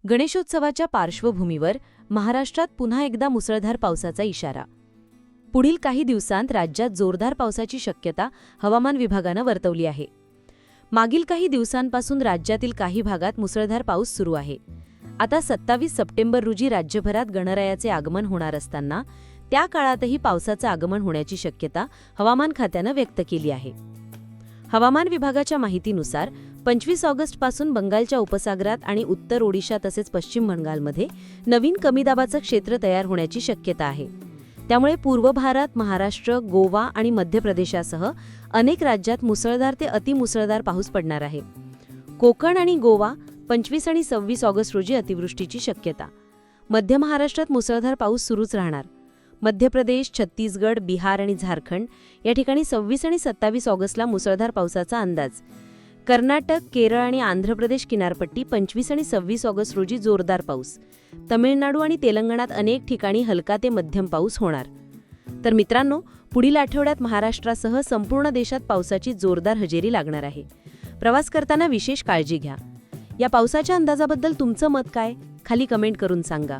गणेशोत्सवाच्या पार्श्वभूमीवर महाराष्ट्रात पुन्हा एकदा मुसळधार पावसाचा इशारा. पुढील काही दिवसांत राज्यात जोरदार पावसाची शक्यता हवामान विभागानं वर्तवली आहे. मागील काही दिवसांपासून राज्यातील काही भागात मुसळधार पाऊस सुरू आहे. आता 27 सप्टेंबर रोजी राज्यभरात गणरायाचे आगमन होणार असताना त्या काळातही पावसाचं आगमन होण्याची शक्यता हवामान खात्यानं व्यक्त केली आहे. हवामान विभागाच्या माहितीनुसार 25 ऑगस्टपासून बंगालच्या उपसागरात आणि उत्तर ओडिशा तसेच पश्चिम बंगालमध्ये नवीन कमी दाबाचं क्षेत्र तयार होण्याची शक्यता आहे. त्यामुळे पूर्व भारत, महाराष्ट्र, गोवा आणि मध्य प्रदेशासह अनेक राज्यात मुसळधार ते अतिमुसळधार पाऊस पडणार आहे. कोकण आणि गोवा 25 आणि 26 ऑगस्ट रोजी अतिवृष्टीची शक्यता. मध्य महाराष्ट्रात मुसळधार पाऊस सुरूच राहणार. मध्य प्रदेश, छत्तीसगड, बिहार आणि झारखंड या ठिकाणी 26 आणि 27 ऑगस्टला मुसळधार पावसाचा अंदाज. कर्नाटक, केरळ आणि आंध्र प्रदेश किनारपट्टी 25 आणि 26 ऑगस्ट रोजी जोरदार पाऊस. तमिळनाडू आणि तेलंगणात अनेक ठिकाणी हलका ते मध्यम पाऊस होणार. तर मित्रांनो, पुढील आठवड्यात महाराष्ट्रासह संपूर्ण देशात पावसाची जोरदार हजेरी लागणार आहे. प्रवास करताना विशेष काळजी घ्या. या पावसाच्या अंदाजाबद्दल तुमचं मत काय? खाली कमेंट करून सांगा.